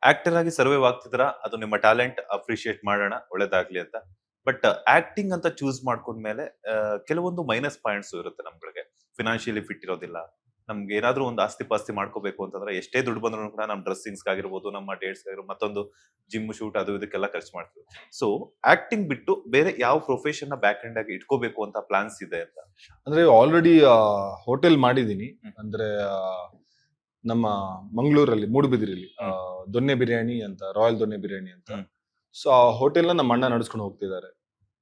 Actor ಆಗಿ survive ಆಗ್ತಿದ್ರ ಅದು ನಿಮ್ಮ ಟ್ಯಾಲೆಂಟ್ ಅಪ್ರಿಶಿಯೇಟ್ ಮಾಡೋಣ ಒಳ್ಳೇದಾಗ್ಲಿ ಅಂತ. ಬಟ್ ಆಕ್ಟಿಂಗ್ ಅಂತ ಚೂಸ್ ಮಾಡ್ಕೊಂಡ್ಮೇಲೆ ಕೆಲವೊಂದು ಮೈನಸ್ ಪಾಯಿಂಟ್ಸ್ ಇರುತ್ತೆ ನಮ್ಗಳಿಗೆ. ಫಿನಾನ್ಷಿಯಲಿ ಫಿಟ್ ಇರೋದಿಲ್ಲ. ನಮ್ಗೆ ಏನಾದ್ರೂ ಒಂದು ಆಸ್ತಿ ಪಾಸ್ತಿ ಮಾಡ್ಕೋಬೇಕು ಅಂತಂದ್ರೆ ಎಷ್ಟೇ ದುಡ್ಡು ಬಂದ್ರು ಕೂಡ ನಮ್ ಡ್ರೆಸ್ಸಿಂಗ್ಸ್ ಆಗಿರ್ಬೋದು, ನಮ್ಮ ಡೇಟ್ಸ್ ಆಗಿರ್ಬೋದು, ಮತ್ತೊಂದು ಜಿಮ್ ಶೂಟ್ ಅದು ಇದಕ್ಕೆಲ್ಲ ಖರ್ಚು ಮಾಡ್ತೀವಿ. ಸೊ ಆಕ್ಟಿಂಗ್ ಬಿಟ್ಟು ಬೇರೆ ಯಾವ ಪ್ರೊಫೆಷನ್ ನ ಬ್ಯಾಕ್ ಎಂಡ್ ಆಗಿ ಇಟ್ಕೋಬೇಕು ಅಂತ ಪ್ಲಾನ್ಸ್ ಇದೆ ಅಂತ? ಅಂದ್ರೆ ಆಲ್ರೆಡಿ ಹೋಟೆಲ್ ಮಾಡಿದೀನಿ. ಅಂದ್ರೆ ನಮ್ಮ ಮಂಗಳೂರಲ್ಲಿ ಮೂಡುಬಿದಿರೆಯಲ್ಲಿ ದೊನ್ನೆ ಬಿರಿಯಾನಿ ಅಂತ, ರಾಯಲ್ ದೊನ್ನೆ ಬಿರಿಯಾನಿ ಅಂತ. ಸೊ ಆ ಹೋಟೆಲ್ ನ ನಮ್ಮ ಅಣ್ಣ ನಡೆಸ್ಕೊಂಡು ಹೋಗ್ತಿದ್ದಾರೆ.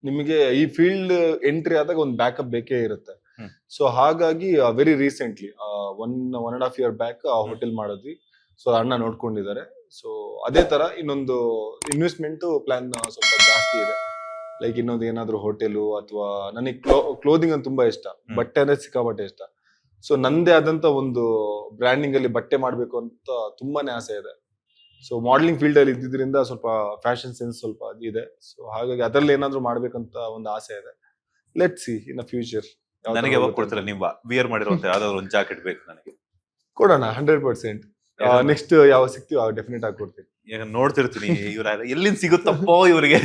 ನಿಮಗೆ ಈ ಫೀಲ್ಡ್ ಎಂಟ್ರಿ ಆದಾಗ ಒಂದು ಬ್ಯಾಕಪ್ ಬೇಕೇ ಇರುತ್ತೆ. ಸೊ ಹಾಗಾಗಿ ವೆರಿ ರೀಸೆಂಟ್ಲಿ 1.5 year ಬ್ಯಾಕ್ ಆ ಹೋಟೆಲ್ ಮಾಡಿದ್ವಿ. ಸೊ ಅಣ್ಣ ನೋಡ್ಕೊಂಡಿದ್ದಾರೆ. ಸೊ ಅದೇ ತರ ಇನ್ನೊಂದು ಇನ್ವೆಸ್ಟ್ಮೆಂಟ್ ಪ್ಲಾನ್ ಸ್ವಲ್ಪ ಜಾಸ್ತಿ ಇದೆ. ಲೈಕ್ ಇನ್ನೊಂದು ಏನಾದ್ರು ಹೋಟೆಲು ಅಥವಾ ನನಗೆ ಕ್ಲೋದಿಂಗ್ ಅಂತ ತುಂಬಾ ಇಷ್ಟ, ಬಟ್ಟೆ ಅಂದ್ರೆ ಸಿಕ್ಕಾಪಟ್ಟೆ ಇಷ್ಟ. ಸೊ ನಂದೇ ಆದಂತ ಒಂದು ಬ್ರ್ಯಾಂಡಿಂಗ್ ಅಲ್ಲಿ ಬಟ್ಟೆ ಮಾಡ್ಬೇಕು ಅಂತ ತುಂಬಾನೇ ಆಸೆ ಇದೆ. ಸೊ ಮಾಡೆಲಿಂಗ್ ಫೀಲ್ಡ್ ಅಲ್ಲಿ ಇದ್ದಿದ್ರಿಂದ ಸ್ವಲ್ಪ ಫ್ಯಾಷನ್ ಸೆನ್ಸ್ ಸ್ವಲ್ಪ ಇದೆ. ಸೊ ಹಾಗಾಗಿ ಅದರಲ್ಲಿ ಏನಾದ್ರು ಮಾಡ್ಬೇಕಂತ ಒಂದು ಆಸೆ ಇದೆ. Let see in future. ನನಗೆ ಯಾವಾಗ ಕೊಡ್ತೀರಾ? ನೀವು ವಿಯರ್ ಮಾಡಿರುವಂತ ಯಾವ್ದಾದ್ರು ಒಂದು ಜಾಕೆಟ್ ಬೇಕು ನನಗೆ. ಕೊಡೋಣ 100%. ನೆಕ್ಸ್ಟ್ ಯಾವ ಸಿಗ್ತೀವಿ ಡೆಫಿನೆಟ್ ಆಗಿ ಕೊಡ್ತೀನಿ. ಈಗ ನೋಡ್ತಿರ್ತೀನಿ ಇವ್ರ ಎಲ್ಲಿಂದ ಸಿಗುತ್ತಪ್ಪೋ ಇವ್ರಿಗೆ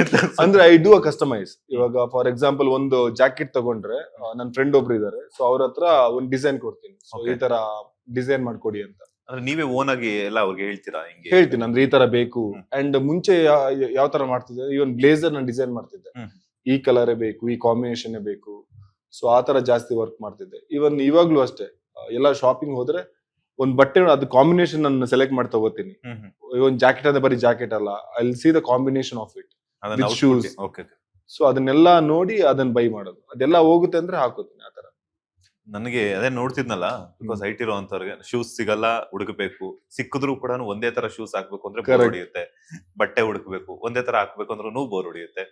ಅಂದ್ರೆ ಐ ಡೂ ಕಸ್ಟಮೈಸ್. ಇವಾಗ ಫಾರ್ ಎಕ್ಸಾಂಪಲ್ ಒಂದು ಜಾಕೆಟ್ ತಗೊಂಡ್ರೆ ನನ್ನ ಫ್ರೆಂಡ್ ಒಬ್ರು ಇದಾರೆ. ಸೊ ಅವ್ರ ಹತ್ರ ಒಂದು ಡಿಸೈನ್ ಕೊಡ್ತೀನಿ. ಸೊ ಈ ತರ ಡಿಸೈನ್ ಮಾಡ್ಕೊಡಿ ಅಂತ. ಅಂದ್ರೆ ನೀವೇ ಓನ್ ಆಗಿ ಎಲ್ಲ ಅವ್ರಿಗೆ ಹೇಳ್ತೀರಾ? ಹಿಂಗೆ ಹೇಳ್ತೀನಿ, ಅಂದ್ರೆ ಈ ತರ ಬೇಕು. ಅಂಡ್ ಮುಂಚೆ ಯಾವ ತರ ಮಾಡ್ತಿದ್ದೆ, ಇವನ್ ಬ್ಲೇಸರ್ ನಾನು ಡಿಸೈನ್ ಮಾಡ್ತಿದ್ದೆ. ಈ ಕಲರೇ ಬೇಕು, ಈ ಕಾಂಬಿನೇಷನ್ ಬೇಕು. ಸೊ ಆ ತರ ಜಾಸ್ತಿ ವರ್ಕ್ ಮಾಡ್ತಿದ್ದೆ. ಇವನ್ ಇವಾಗ್ಲೂ ಅಷ್ಟೇ, ಎಲ್ಲ ಶಾಪಿಂಗ್ ಹೋದ್ರೆ ಒಂದ್ ಬಟ್ಟೆ ಅದು ಕಾಂಬಿನೇಷನ್ ನಾನು ಸೆಲೆಕ್ಟ್ ಮಾಡಿ ತಗೋತೀನಿ. ಒಂದ್ ಜಾಕೆಟ್ ಅಂದ್ರೆ ಬರೀ ಜಾಕೆಟ್ ಅಲ್ಲ, I C the combination of it with shoes. So ಅದನ್ನೆಲ್ಲ ನೋಡಿ ಅದನ್ನ ಬೈ ಮಾಡೋದು. ಅದೆಲ್ಲ ಹೋಗುತ್ತೆ ಅಂದ್ರೆ ಹಾಕೋತೀನಿ ಆ ತರ. ನನಗೆ ಅದೇ ನೋಡ್ತಿದ್ನಲ್ಲ, ಬಿಕಾಸ್ ಹೈಟ್ ಇರೋಂತವ್ರಿಗೆ ಶೂಸ್ ಸಿಗಲ್ಲ, ಹುಡುಕಬೇಕು. ಸಿಕ್ಕಿದ್ರು ಕೂಡ ಒಂದೇ ತರ ಶೂಸ್ ಹಾಕ್ಬೇಕು ಅಂದ್ರೆ ಬೋರ್ ಹೊಡಿಯುತ್ತೆ. ಬಟ್ಟೆ ಹುಡುಕ್ಬೇಕು, ಒಂದೇ ತರ ಹಾಕ್ಬೇಕು ಅಂದ್ರೂ ಬೋರ್ ಹೊಡಿಯುತ್ತೆ.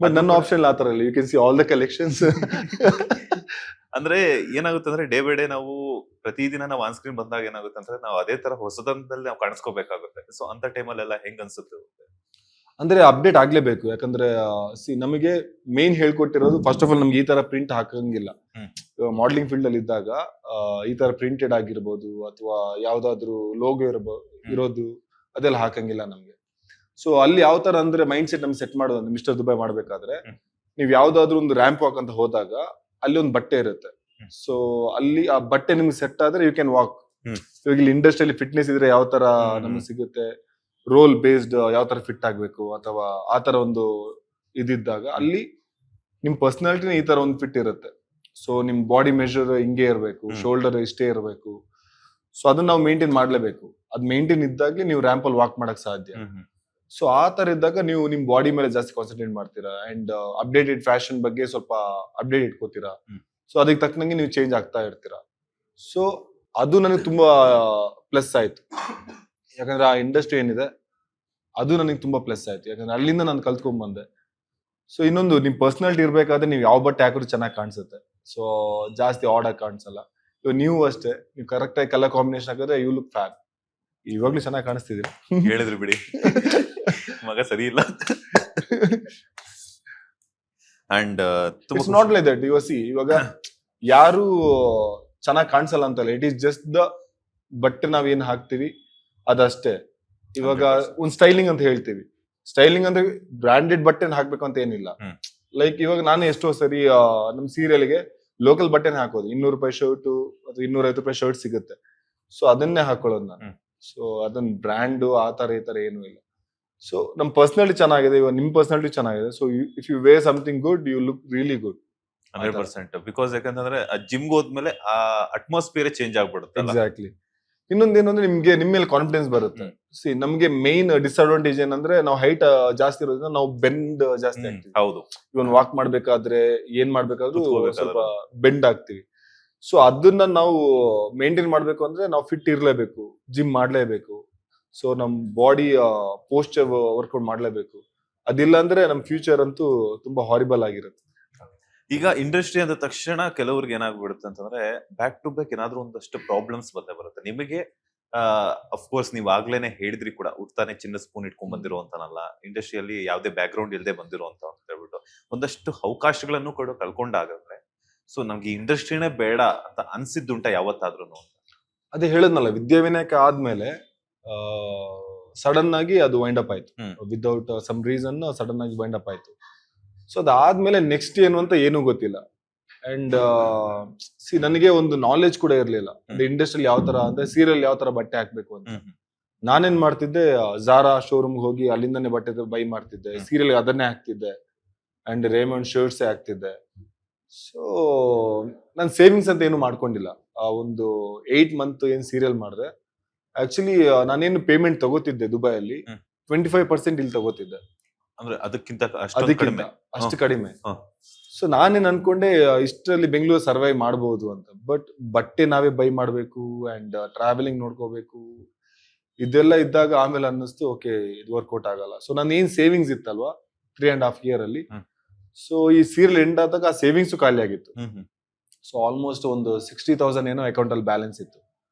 ಬಟ್ ನನ್ನ ಆಪ್ಷನ್ ಆ ತರ ಇಲ್ಲ. You can see all the collections. ಅಂದ್ರೆ ಏನಾಗುತ್ತೆ ಅಂದ್ರೆ ಡೇ ಬೈ ಡೇ ನಾವು ಪ್ರತಿದಿನ ನಾವು ಆನ್ ಸ್ಕ್ರೀನ್ ಬಂದಾಗ ಏನಾಗುತ್ತೆ ಅಂದ್ರೆ ನಾವು ಅದೇ ತರ ಹೊಸದಂತಲ್ಲಿ ನಾವು ಕಾಣಿಸ್ಕೋಬೇಕಾಗುತ್ತೆ. ಸೊ ಅಂತ ಟೈಮಲ್ಲೆಲ್ಲ ಹೆಂಗ್ ಅನ್ಸುತ್ತೆ? ಅಂದ್ರೆ ಅಪ್ಡೇಟ್ ಆಗ್ಲೇಬೇಕು. ಯಾಕಂದ್ರೆ ನಮಗೆ ಮೇನ್ ಹೇಳ್ಕೊಟ್ಟಿರೋದು ಫಸ್ಟ್ ಆಫ್ ಆಲ್ ನಮ್ಗೆ ಈ ತರ ಪ್ರಿಂಟ್ ಹಾಕಂಗಿಲ್ಲ. ಮಾಡೆಲಿಂಗ್ ಫೀಲ್ಡ್ ಅಲ್ಲಿ ಇದ್ದಾಗ ಈ ತರ ಪ್ರಿಂಟೆಡ್ ಆಗಿರ್ಬೋದು ಅಥವಾ ಯಾವ್ದಾದ್ರು ಲೋಗೋ ಇರೋದು ಅದೆಲ್ಲ ಹಾಕಂಗಿಲ್ಲ ನಮ್ಗೆ. ಸೊ ಅಲ್ಲಿ ಯಾವ ತರ ಅಂದ್ರೆ ಮೈಂಡ್ ಸೆಟ್ ನಮ್ಗೆ ಸೆಟ್ ಮಾಡೋದು, ಮಿಸ್ಟರ್ ದುಬೈ ಮಾಡ್ಬೇಕಾದ್ರೆ ನೀವ್ ಯಾವ್ದಾದ್ರು ಒಂದು ರ್ಯಾಂಪ್ ವಾಕ್ ಅಂತ ಹೋದಾಗ ಅಲ್ಲಿ ಒಂದು ಬಟ್ಟೆ ಇರುತ್ತೆ. ಸೊ ಅಲ್ಲಿ ಆ ಬಟ್ಟೆ ನಿಮ್ಗೆ ಸೆಟ್ ಆದ್ರೆ ಯು ಕ್ಯಾನ್ ವಾಕ್. ಇವಾಗ ಇಲ್ಲಿ ಇಂಡಸ್ಟ್ರಿಯಲ್ಲಿ ಫಿಟ್ನೆಸ್ ಇದ್ರೆ ಯಾವ ತರ ನಮ್ಗೆ ಸಿಗುತ್ತೆ, ರೋಲ್ ಬೇಸ್ಡ್ ಯಾವ ತರ ಫಿಟ್ ಆಗ್ಬೇಕು ಅಥವಾ ಆ ತರ ಒಂದು ಇದ್ದಾಗ ಅಲ್ಲಿ ನಿಮ್ ಪರ್ಸನಾಲಿಟಿನ ಈ ತರ ಒಂದು ಫಿಟ್ ಇರುತ್ತೆ. ಸೊ ನಿಮ್ ಬಾಡಿ ಮೆಜರ್ ಹಿಂಗೆ ಇರಬೇಕು, ಶೋಲ್ಡರ್ ಇಷ್ಟೇ ಇರಬೇಕು. ಸೊ ಅದನ್ನ ನಾವು ಮೇಂಟೈನ್ ಮಾಡ್ಲೇಬೇಕು. ಅದ್ ಮೇಂಟೈನ್ ಇದ್ದಾಗ್ಲಿ ನೀವು ರ್ಯಾಂಪ್ ಅಲ್ಲಿ ವಾಕ್ ಮಾಡಕ್ ಸಾಧ್ಯ. ಸೊ ಆ ತರ ಇದ್ದಾಗ ನೀವು ನಿಮ್ ಬಾಡಿ ಮೇಲೆ ಜಾಸ್ತಿ ಕಾನ್ಸಂಟ್ರೇಟ್ ಮಾಡ್ತೀರಾ. ಅಂಡ್ ಅಪ್ಡೇಟೆಡ್ ಫ್ಯಾಷನ್ ಬಗ್ಗೆ ಸ್ವಲ್ಪ ಅಪ್ಡೇಟ್ ಇಟ್ಕೋತೀರಾ. ಸೊ ಅದಕ್ಕೆ ತಕ್ಕನಂಗೆ ನೀವು ಚೇಂಜ್ ಆಗ್ತಾ ಇರ್ತೀರಾ. ಸೊ ಅದು ನನಗೆ ತುಂಬಾ ಪ್ಲಸ್ ಆಯ್ತು. ಯಾಕಂದ್ರೆ ಆ ಇಂಡಸ್ಟ್ರಿ ಏನಿದೆ ಅದು ನನಗೆ ತುಂಬಾ ಪ್ಲಸ್ ಆಯ್ತು. ಯಾಕಂದ್ರೆ ಅಲ್ಲಿಂದ ನಾನು ಕಲ್ತ್ಕೊಂಡ್ ಬಂದೆ. ಸೊ ಇನ್ನೊಂದು, ನಿಮ್ ಪರ್ಸನಾಲಿಟಿ ಇರ್ಬೇಕಾದ್ರೆ ನೀವು ಯಾವ ಬಟ್ಟೆ ಹಾಕಿದ್ರು ಚೆನ್ನಾಗಿ ಕಾಣಿಸುತ್ತೆ. ಸೊ ಜಾಸ್ತಿ ಆಡ್ ಆಗಿ ಕಾಣಿಸಲ್ಲ. ಇವಾಗ ನೀವು ಅಷ್ಟೇ, ನೀವು ಕರೆಕ್ಟ್ ಆಗಿ ಕಲರ್ ಕಾಂಬಿನೇಷನ್ ಹಾಕಿದ್ರೆ ಯು ಲುಕ್ ಫ್ಯಾನ್. ಇವಾಗ್ಲೂ ಚೆನ್ನಾಗಿ ಕಾಣಿಸ್ತಿದ್ದೀರಿ. ಹೇಳಿದ್ರು ಬಿಡಿ, ಮಗ ಸರಿ ಇಲ್ಲ. And it's not like that. ಇವಾಗ ಯಾರು ಚೆನ್ನಾಗಿ ಕಾಣಿಸಲ್ಲ ಅಂತಲ್ಲ. ಇಟ್ ಈಸ್ ಜಸ್ಟ್ ದ ಬಟ್ಟೆ ನಾವ್ ಏನ್ ಹಾಕ್ತಿವಿ ಅದಷ್ಟೇ. ಇವಾಗ ಒಂದ್ ಸ್ಟೈಲಿಂಗ್ ಅಂತ ಹೇಳ್ತೀವಿ. ಸ್ಟೈಲಿಂಗ್ ಅಂದ್ರೆ ಬ್ರಾಂಡೆಡ್ ಬಟ್ಟೆನ ಹಾಕ್ಬೇಕು ಅಂತ ಏನಿಲ್ಲ. ಲೈಕ್ ಇವಾಗ ನಾನು ಎಷ್ಟೋ ಸರಿ ನಮ್ ಸೀರಿಯಲ್ಗೆ ಲೋಕಲ್ ಬಟ್ಟೆನ ಹಾಕೋದು. 200 ರೂಪಾಯಿ ಶರ್ಟ್ ಅಥವಾ 250 ರೂಪಾಯಿ ಶರ್ಟ್ ಸಿಗುತ್ತೆ. ಸೊ ಅದನ್ನೇ ಹಾಕೊಳ್ಳೋದು ನಾನು. ಸೊ ಅದನ್ನ ಬ್ರ್ಯಾಂಡ್ ಆ ತರ ಈ ತರ ಏನು ಇಲ್ಲ. ಸೊ ನಮ್ ಪರ್ಸನಾಲಿಟಿ ಚೆನ್ನಾಗಿದೆ, ಇವಾಗ ನಿಮ್ ಪರ್ಸನಾಲಿಟಿ ಚೆನ್ನಾಗಿದೆ. So if you wear something good you look really good. 100%. Because ಯಾಕಂತಂದ್ರೆ ಆ ಜಿಮ್ಗೆ ಹೋದ್ಮೇಲೆ ಆ ಅಟ್ಮಾಸ್ಫಿಯರ್ ಚೇಂಜ್ ಆಗ್ಬಿಡುತ್ತೆ. ಎಕ್ಸಾಕ್ಟ್ಲಿ. ಇನ್ನೊಂದೇನು ಅಂದ್ರೆ ನಿಮ್ಗೆ ನಿಮ್ ಮೇಲೆ ಕಾನ್ಫಿಡೆನ್ಸ್ ಬರುತ್ತೆ. ನಮ್ಗೆ ಮೇನ್ ಡಿಸ್ಅಡ್ವಾಂಟೇಜ್ ಏನಂದ್ರೆ ನಾವು ಹೈಟ್ ಜಾಸ್ತಿ ಇರೋದ್ರಿಂದ ನಾವು ಬೆಂಡ್ ಜಾಸ್ತಿ ಆಗ್ತೀವಿ. ಹೌದು. ಇವನ್ ವಾಕ್ ಮಾಡ್ಬೇಕಾದ್ರೆ ಏನ್ ಮಾಡ್ಬೇಕಾದ್ರೂ ಸ್ವಲ್ಪ ಬೆಂಡ್ ಆಗ್ತೀವಿ. ಸೊ ಅದನ್ನ ನಾವು ಮೇಂಟೈನ್ ಮಾಡ್ಬೇಕು ಅಂದ್ರೆ ನಾವು ಫಿಟ್ ಇರ್ಲೇಬೇಕು, ಜಿಮ್ ಮಾಡ್ಲೇಬೇಕು. ಸೊ ನಮ್ ಬಾಡಿ ಪೋಸ್ಚರ್ ವರ್ಕೌಟ್ ಮಾಡ್ಲೇಬೇಕು. ಅದಿಲ್ಲ ಅಂದ್ರೆ ನಮ್ ಫ್ಯೂಚರ್ ಅಂತೂ ತುಂಬಾ ಹಾರಿಬಲ್ ಆಗಿರುತ್ತೆ. ಈಗ ಇಂಡಸ್ಟ್ರಿ ಅಂದ ತಕ್ಷಣ ಕೆಲವ್ರಿಗೆ ಏನಾಗ್ಬಿಡುತ್ತೆ ಅಂತಂದ್ರೆ ಬ್ಯಾಕ್ ಟು ಬ್ಯಾಕ್ ಏನಾದ್ರೂ ಒಂದಷ್ಟು ಪ್ರಾಬ್ಲಮ್ಸ್ ಬಂದೇ ಬರುತ್ತೆ. ನಿಮಗೆ ಅಫ್ಕೋರ್ಸ್ ನೀವ್ ಆಗ್ಲೇನೆ ಹೇಳಿದ್ರಿ ಕೂಡ, ಹುಟ್ಟಾನೆ ಚಿನ್ನ ಸ್ಪೂನ್ ಇಟ್ಕೊಂಡ್ ಬಂದಿರುವಂತನಲ್ಲ, ಇಂಡಸ್ಟ್ರಿಯಲ್ಲಿ ಯಾವುದೇ ಬ್ಯಾಕ್ ಗ್ರೌಂಡ್ ಇಲ್ಲದೆ ಬಂದಿರುವಂತ ಅಂತ ಹೇಳ್ಬಿಟ್ಟು ಒಂದಷ್ಟು ಅವಕಾಶಗಳನ್ನು ಕೂಡ ಕಳ್ಕೊಂಡಾಗಂದ್ರೆ ಸೊ ನಮ್ಗೆ ಇಂಡಸ್ಟ್ರಿನೇ ಬೇಡ ಅಂತ ಅನ್ಸಿದ್ದುಂಟ ಯಾವತ್ತಾದ್ರೂ? ಅದೇ ಹೇಳದ್ನಲ್ಲ, ವಿದ್ಯಾವಿನಾಯಕ ಆದ್ಮೇಲೆ ಸಡನ್ ಆಗಿ ಅದು ವೈಂಡ್ ಅಪ್ ಆಯ್ತು. ವಿದೌಟ್ ಸಮ್ ರೀಸನ್ ಸಡನ್ ಆಗಿ ವೈಂಡ್ ಅಪ್ ಆಯ್ತು. ಸೊ ಅದಾದ್ಮೇಲೆ ನೆಕ್ಸ್ಟ್ ಏನು ಅಂತ ಏನೂ ಗೊತ್ತಿಲ್ಲ. ಅಂಡ್ ನನಗೆ ಒಂದು ನಾಲೆಜ್ ಕೂಡ ಇರ್ಲಿಲ್ಲ, ಇಂಡಸ್ಟ್ರಿಯಲ್ಲಿ ಯಾವ ತರ ಅಂದ್ರೆ ಸೀರಿಯಲ್ ಯಾವ ತರ ಬಟ್ಟೆ ಹಾಕ್ಬೇಕು ಅಂತ. ನಾನೇನ್ ಮಾಡ್ತಿದ್ದೆ, ಝಾರಾ ಶೋರೂಮ್ ಹೋಗಿ ಅಲ್ಲಿಂದಾನೆ ಬಟ್ಟೆ ಬೈ ಮಾಡ್ತಿದ್ದೆ, ಸೀರಿಯಲ್ ಅದನ್ನೇ ಹಾಕ್ತಿದ್ದೆ, ಅಂಡ್ ರೇಮಂಡ್ ಶರ್ಟ್ಸ್ ಹಾಕ್ತಿದ್ದೆ. ಸೊ ನಾನು ಸೇವಿಂಗ್ಸ್ ಅಂತ ಏನು ಮಾಡ್ಕೊಂಡಿಲ್ಲ. ಆ ಒಂದು 8 ಮಂತ್ ಏನ್ ಸೀರಿಯಲ್ ಮಾಡಿದೆ, ಆಕ್ಚುಲಿ ನಾನೇನು ಪೇಮೆಂಟ್ ತಗೋತಿದ್ದೆ ದುಬೈಯಲ್ಲಿ 25% ಇಲ್ಲಿ ತಗೋತಿದ್ದೆ, ಅಂದ್ರೆ ಅದಕ್ಕಿಂತ ಅಷ್ಟು ಕಡಿಮೆ. ಸೊ ನಾನೇನ್ ಅನ್ಕೊಂಡೆ ಇಷ್ಟರಲ್ಲಿ ಬೆಂಗಳೂರು ಸರ್ವೈವ್ ಮಾಡಬಹುದು ಅಂತ. ಬಟ್ ಬಟ್ಟೆ ನಾವೇ ಬೈ ಮಾಡ್ಬೇಕು ಅಂಡ್ ಟ್ರಾವೆಲಿಂಗ್ ನೋಡ್ಕೋಬೇಕು, ಇದೆಲ್ಲ ಇದ್ದಾಗ ಆಮೇಲೆ ಅನ್ನಿಸ್ತು ಓಕೆ ಇದು ವರ್ಕೌಟ್ ಆಗಲ್ಲ. ಸೊ ನಾನು ಏನ್ ಸೇವಿಂಗ್ಸ್ ಇತ್ತಲ್ವಾ 3.5 year ಅಲ್ಲಿ, ಸೊ ಈ ಸೀರಿಯಲ್ ಎಂಡ್ ಆದಾಗ ಆ ಸೇವಿಂಗ್ಸ್ ಖಾಲಿ ಆಗಿತ್ತು. ಸೊ ಆಲ್ಮೋಸ್ಟ್ ಒಂದು 60,000 ಏನೋ ಅಕೌಂಟ್ ಅಲ್ಲಿ ಬ್ಯಾಲೆನ್ಸ್ ಇತ್ತು,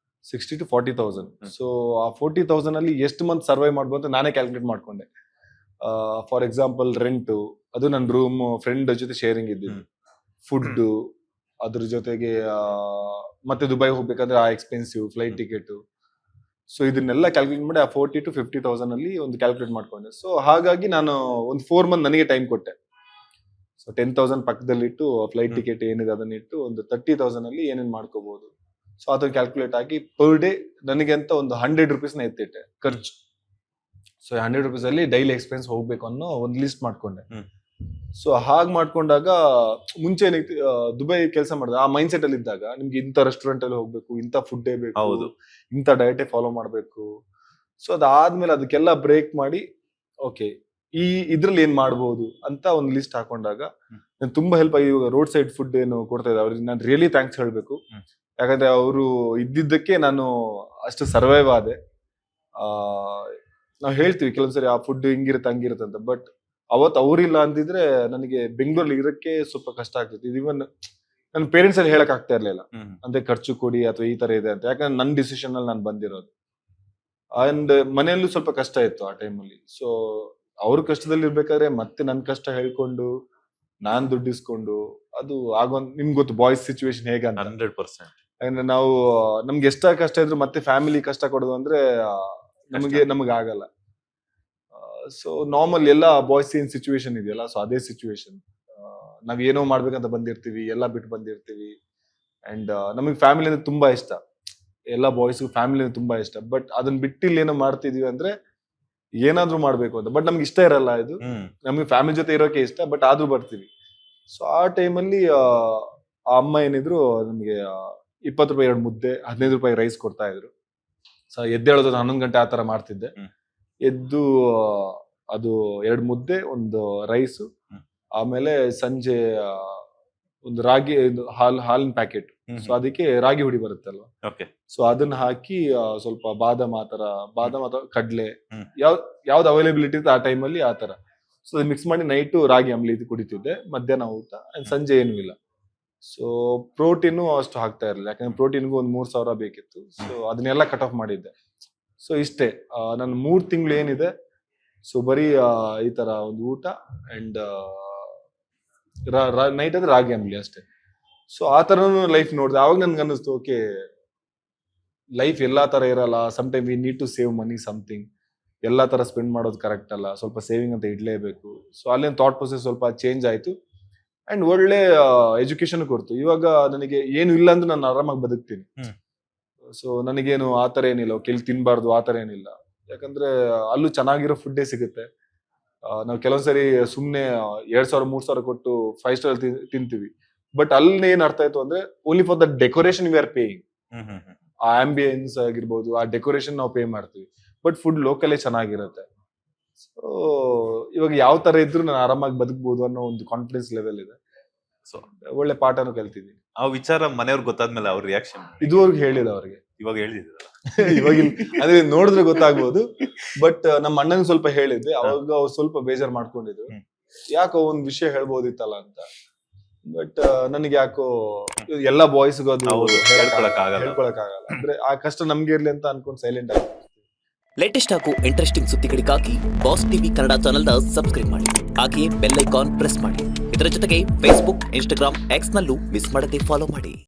60 to 40,000. ಸೊ ಆ 40,000 ಅಲ್ಲಿ ಎಷ್ಟು ಮಂತ್ ಸರ್ವೈವ್ ಮಾಡ್ಬೋದು ಅಂತ ನಾನೇ ಕ್ಯಾಲ್ಕುಲೇಟ್ ಮಾಡ್ಕೊಂಡೆ. ಫಾರ್ ಎಕ್ಸಾಂಪಲ್ ರೆಂಟು, ಅದು ನನ್ನ ರೂಮ್ ಫ್ರೆಂಡ್ ಜೊತೆ ಶೇರಿಂಗ್ ಇದ್ದಿದ್ದು, ಫುಡ್, ಅದ್ರ ಜೊತೆಗೆ ಮತ್ತೆ ದುಬೈ ಹೋಗ್ಬೇಕಂದ್ರೆ ಆ ಎಕ್ಸ್ಪೆನ್ಸಿವ್ ಫ್ಲೈಟ್ ಟಿಕೆಟ್. ಸೊ ಇದನ್ನೆಲ್ಲ ಕ್ಯಾಲ್ಕುಲೇಟ್ ಮಾಡಿ ಆ 40,000 to 50,000 ಅಲ್ಲಿ ಒಂದು ಕ್ಯಾಲ್ಕುಲೇಟ್ ಮಾಡ್ಕೊಂಡೆ. ಸೊ ಹಾಗಾಗಿ ನಾನು ಒಂದು 4 month ನನಗೆ ಟೈಮ್ ಕೊಟ್ಟೆ. ಸೊ 10,000 ಪಕ್ಕದಲ್ಲಿಟ್ಟು ಫ್ಲೈಟ್ ಟಿಕೆಟ್ ಏನಿದೆ ಅದನ್ನಿಟ್ಟು ಒಂದು 30,000 ಅಲ್ಲಿ ಏನೇನ್ ಮಾಡ್ಕೋಬಹುದು. ಸೊ ಅದನ್ನ ಕ್ಯಾಲ್ಕುಲೇಟ್ ಆಗಿ ಪರ್ ಡೇ ನನಗೆ ಅಂತ ಒಂದು 100 ರೂಪೀಸ್ನ ಎತ್ತಿಟ್ಟೆ ಖರ್ಚು. ಸೊ 100 ರೂಪೀಸ್ ಅಲ್ಲಿ ಡೈಲಿ ಎಕ್ಸ್ಪೆನ್ಸ್ ಹೋಗ್ಬೇಕು ಅನ್ನೋ ಒಂದು ಲಿಸ್ಟ್ ಮಾಡ್ಕೊಂಡೆ. ಸೊ ಹಾಗೆ ಮಾಡ್ಕೊಂಡಾಗ ಮುಂಚೆ ದುಬೈ ಕೆಲಸ ಮಾಡಿದೆ ಆ ಮೈಂಡ್ ಸೆಟ್ ಅಲ್ಲಿ ಇದ್ದಾಗ ನಿಮ್ಗೆ ಇಂಥ ರೆಸ್ಟೋರೆಂಟ್ ಅಲ್ಲಿ ಹೋಗ್ಬೇಕು, ಇಂಥ ಫುಡ್ ಬೇಕು, ಇಂಥ ಡಯಟೇ ಫಾಲೋ ಮಾಡ್ಬೇಕು. ಸೊ ಅದಾದ್ಮೇಲೆ ಅದಕ್ಕೆಲ್ಲ ಬ್ರೇಕ್ ಮಾಡಿ ಓಕೆ ಈ ಇದ್ರಲ್ಲಿ ಏನ್ ಮಾಡ್ಬೋದು ಅಂತ ಒಂದು ಲಿಸ್ಟ್ ಹಾಕೊಂಡಾಗ ತುಂಬಾ ಹೆಲ್ಪ್ ಆಗಿ. ಇವಾಗ ರೋಡ್ ಸೈಡ್ ಫುಡ್ ಏನು ಕೊಡ್ತಾ ಇದ್ದಾರೆ ಅವ್ರಿಗೆ ನಾನು ರಿಯಲಿ ಥ್ಯಾಂಕ್ಸ್ ಹೇಳ್ಬೇಕು. ಯಾಕಂದ್ರೆ ಅವರು ಇದ್ದಿದ್ದಕ್ಕೆ ನಾನು ಅಷ್ಟು ಸರ್ವೈವ್ ಆದೆ. ನಾವು ಹೇಳ್ತೀವಿ ಕೆಲವೊಂದ್ಸರಿ ಆ ಫುಡ್ ಹಿಂಗಿರುತ್ತೆ ಹಂಗಿರುತ್ತೆ ಅಂತ, ಬಟ್ ಅವತ್ತು ಅವ್ರಿಲ್ಲ ಅಂತಿದ್ರೆ ನನಗೆ ಬೆಂಗಳೂರಲ್ಲಿ ಇರಕ್ಕೆ ಸ್ವಲ್ಪ ಕಷ್ಟ ಆಗ್ತಿತ್ತು. ಇವನ್ ನನ್ನ ಪೇರೆಂಟ್ಸ್ ಅಲ್ಲಿ ಹೇಳಕ್ ಆಗ್ತಾ ಇರ್ಲಿಲ್ಲ, ಅಂದ್ರೆ ಖರ್ಚು ಕೊಡಿ ಅಥವಾ ಈ ತರ ಇದೆ ಅಂತ. ಯಾಕಂದ್ರೆ ನನ್ನ ಡಿಸಿಷನ್ ಅಲ್ಲಿ ನಾನು ಬಂದಿರೋದು. ಅಂಡ್ ಮನೆಯಲ್ಲೂ ಸ್ವಲ್ಪ ಕಷ್ಟ ಇತ್ತು ಆ ಟೈಮಲ್ಲಿ. ಸೊ ಅವ್ರ ಕಷ್ಟದಲ್ಲಿ ಇರ್ಬೇಕಾದ್ರೆ ಮತ್ತೆ ನನ್ ಕಷ್ಟ ಹೇಳ್ಕೊಂಡು ನಾನ್ ದುಡ್ಡಿಸ್ಕೊಂಡು ಅದು ಆಗೊಂದ್ ನಿಮ್ಗೆ ಗೊತ್ತು ಬಾಯ್ಸ್ ಸಿಚುವೇಶನ್ ಹೇಗಂತ. 100%. ಯಾಕಂದ್ರೆ ನಾವು ನಮ್ಗೆ ಎಷ್ಟ ಕಷ್ಟ ಇದ್ರು ಮತ್ತೆ ಫ್ಯಾಮಿಲಿ ಕಷ್ಟ ಕೊಡೋದು ಅಂದ್ರೆ ನಮಗೆ ಆಗಲ್ಲ. ಸೊ ನಾರ್ಮಲ್ ಎಲ್ಲ ಬಾಯ್ಸ್ ಏನ್ ಸಿಚುವೇಶನ್ ಇದೆಯಲ್ಲ, ಸೊ ಅದೇ ಸಿಚುವೇಶನ್. ನಾವ್ ಏನೋ ಮಾಡ್ಬೇಕಂತ ಬಂದಿರ್ತೀವಿ, ಎಲ್ಲ ಬಿಟ್ಟು ಬಂದಿರ್ತೀವಿ. ಅಂಡ್ ನಮಗೆ ಫ್ಯಾಮಿಲಿ ಅಂದ್ರೆ ತುಂಬಾ ಇಷ್ಟ, ಎಲ್ಲ ಬಾಯ್ಸ್ಗೂ ಫ್ಯಾಮಿಲಿ ಅಂದ್ರೆ ತುಂಬಾ ಇಷ್ಟ. ಬಟ್ ಅದನ್ನ ಬಿಟ್ಟಿಲ್ಲಿ ಏನೋ ಮಾಡ್ತಿದೀವಿ ಅಂದ್ರೆ ಏನಾದ್ರೂ ಮಾಡ್ಬೇಕು ಅಂತ. ಬಟ್ ನಮ್ಗೆ ಇಷ್ಟ ಇರಲ್ಲ ಇದು, ನಮ್ಗೆ ಫ್ಯಾಮಿಲಿ ಜೊತೆ ಇರೋಕೆ ಇಷ್ಟ, ಬಟ್ ಆದ್ರೂ ಬರ್ತೀವಿ. ಸೊ ಆ ಟೈಮಲ್ಲಿ ಆ ಅಮ್ಮ ಏನಿದ್ರು ನಮ್ಗೆ 20 ರೂಪಾಯಿ 2 ಮುದ್ದೆ 15 ರೂಪಾಯಿ ರೈಸ್ ಕೊಡ್ತಾ ಇದ್ರು. ಸೊ ಎದ್ದೇಳೋದು 11 ಗಂಟೆ ಆತರ ಮಾಡ್ತಿದ್ದೆ. ಎದ್ದು ಅದು 2 ಮುದ್ದೆ 1 ರೈಸ್, ಆಮೇಲೆ ಸಂಜೆ ಒಂದು ರಾಗಿ ಹಾಲಿನ ಪ್ಯಾಕೆಟ್. ಸೊ ಅದಕ್ಕೆ ರಾಗಿ ಹುಡಿ ಬರುತ್ತಲ್ವಾ, ಸೊ ಅದನ್ನ ಹಾಕಿ ಸ್ವಲ್ಪ ಬಾದಾಮ್ ಅಥವಾ ಕಡ್ಲೆ ಯಾವ್ದು ಅವೈಲೇಬಿಲಿಟಿ ಇರುತ್ತೆ ಆ ಟೈಮಲ್ಲಿ ಆ ತರ. ಸೊ ಮಿಕ್ಸ್ ಮಾಡಿ ನೈಟು ರಾಗಿ ಅಂಬ್ಲಿ ಕುಡಿತಿದ್ದೆ, ಮಧ್ಯಾಹ್ನ ಊಟ, ಸಂಜೆ ಏನೂ ಇಲ್ಲ. ಸೊ ಪ್ರೋಟೀನು ಅಷ್ಟು ಹಾಕ್ತಾ ಇರಲಿಲ್ಲ, ಯಾಕಂದ್ರೆ ಪ್ರೋಟೀನ್ಗೂ ಒಂದು 3,000 ಬೇಕಿತ್ತು. ಸೊ ಅದನ್ನೆಲ್ಲ ಕಟ್ ಆಫ್ ಮಾಡಿದ್ದೆ. ಸೊ ಇಷ್ಟೇ ನನ್ನ 3 ತಿಂಗಳು ಏನಿದೆ, ಸೊ ಬರೀ ಈ ತರ ಒಂದು ಊಟ ಅಂಡ್ ನೈಟ್ ಅಂದ್ರೆ ರಾಗಿ ಅಂಬ್ಲಿ ಅಷ್ಟೇ. ಸೊ ಆ ತರನು ಲೈಫ್ ನೋಡಿದೆ. ಅವಾಗ ನನ್ಗೆ ಅನ್ನಿಸ್ತು ಓಕೆ ಲೈಫ್ ಎಲ್ಲಾ ತರ ಇರಲ್ಲ, some time we need to save money something. ಎಲ್ಲಾ ತರ ಸ್ಪೆಂಡ್ ಮಾಡೋದು ಕರೆಕ್ಟ್ ಅಲ್ಲ, ಸ್ವಲ್ಪ ಸೇವಿಂಗ್ ಅಂತ ಇಡ್ಲೇಬೇಕು. ಸೊ ಅಲ್ಲಿನ ಥಾಟ್ ಪ್ರೊಸೆಸ್ ಸ್ವಲ್ಪ ಚೇಂಜ್ ಆಯ್ತು. ಅಂಡ್ ಒಳ್ಳೆ ಎಜುಕೇಶನ್ ಕೊಡ್ತು. ಇವಾಗ ನನಗೆ ಏನು ಇಲ್ಲ ಅಂದ್ರೆ ನಾನು ಆರಾಮಾಗಿ ಬದುಕ್ತೀನಿ. ಸೊ ನನಗೇನು ಆತರ ಏನಿಲ್ಲ ಕೆಲ್ ತಿನ್ಬಾರ್ದು ಆತರ ಏನಿಲ್ಲ, ಯಾಕಂದ್ರೆ ಅಲ್ಲೂ ಚೆನ್ನಾಗಿರೋ ಫುಡ್ಡೇ ಸಿಗುತ್ತೆ. ನಾವು ಕೆಲವೊಂದ್ಸರಿ ಸುಮ್ನೆ 2,000-3,000 ಕೊಟ್ಟು 5 ಸ್ಟಾರ್ ತಿಂತೀವಿ. ಬಟ್ ಅಲ್ಲಿ ಏನ್ ಅರ್ಥ ಆಯ್ತು ಅಂದ್ರೆ only for the decoration we are paying. ಆ ಆಂಬಿಯನ್ಸ್ ಆಗಿರ್ಬೋದು, ಆ ಡೆಕೋರೇಷನ್ ನಾವು ಪೇ ಮಾಡ್ತೀವಿ, ಬಟ್ ಫುಡ್ ಲೋಕಲೇ ಚೆನ್ನಾಗಿರುತ್ತೆ. ಸೊ ಇವಾಗ ಯಾವ ತರ ಇದ್ರು ನಾನು ಆರಾಮಾಗಿ ಬದುಕಬಹುದು ಅನ್ನೋ ಒಂದು ಕಾನ್ಫಿಡೆನ್ಸ್ ಲೆವೆಲ್ ಇದೆ. ಸೊ ಒಳ್ಳೆ ಪಾಠನೂ ಕಲ್ತಿದ್ದೀನಿ. ಆ ವಿಚಾರ ಮನೆಯವ್ರಿಗೆ ಗೊತ್ತಾದ್ಮೇಲೆ ಅವ್ರ ರಿಯಾಕ್ಷನ್ ಇದುವರೆಗೂ ಹೇಳಿಲ್ಲ ಅವ್ರಿಗೆ. ಇವಾಗ ಹೇಳಿದಿರಲ್ಲ ಇವಾಗ ಅಂದ್ರೆ ನೋಡಿದ್ರೆ ಗೊತ್ತಾಗ್ಬೋದು. ಬಟ್ ನಮ್ಮ ಅಣ್ಣನ ಸ್ವಲ್ಪ ಹೇಳಿದ್ದೆ, ಅವಾಗ ಅವ್ರು ಸ್ವಲ್ಪ ಬೇಜಾರ್ ಮಾಡ್ಕೊಂಡಿದ್ರು, ಯಾಕೋ ಒಂದ್ ವಿಷಯ ಹೇಳ್ಬೋದಿತ್ತಲ್ಲ ಅಂತ. ಬಟ್ ನನಗೆ ಯಾಕೋ ಎಲ್ಲಾ ಬಾಯ್ಸ್ಗೂ ಅದು ಹೇಳ್ಕೊಳಕ್ ಆಗಲ್ಲ. ಅಂದ್ರೆ ಆ ಕಷ್ಟ ನಮ್ಗೆ ಇರ್ಲಿ ಅಂತ ಅನ್ಕೊಂಡು ಸೈಲೆಂಟ್ ಆಗಿ. ಲೇಟೆಸ್ಟ್ ಹಾಗೂ ಇಂಟ್ರೆಸ್ಟಿಂಗ್ ಸುದ್ದಿಗಳಿಗಾಗಿ ಬಾಸ್ ಟಿವಿ ಕನ್ನಡ ಚಾನೆಲ್ನ ಸಬ್ಸ್ಕ್ರೈಬ್ ಮಾಡಿ, ಹಾಗೆಯೇ ಬೆಲ್ ಐಕಾನ್ ಪ್ರೆಸ್ ಮಾಡಿ. ಇದರ ಜೊತೆಗೆ ಫೇಸ್ಬುಕ್, ಇನ್ಸ್ಟಾಗ್ರಾಮ್, ಎಕ್ಸ್ ನಲ್ಲೂ ಮಿಸ್ ಮಾಡದೆ ಫಾಲೋ ಮಾಡಿ.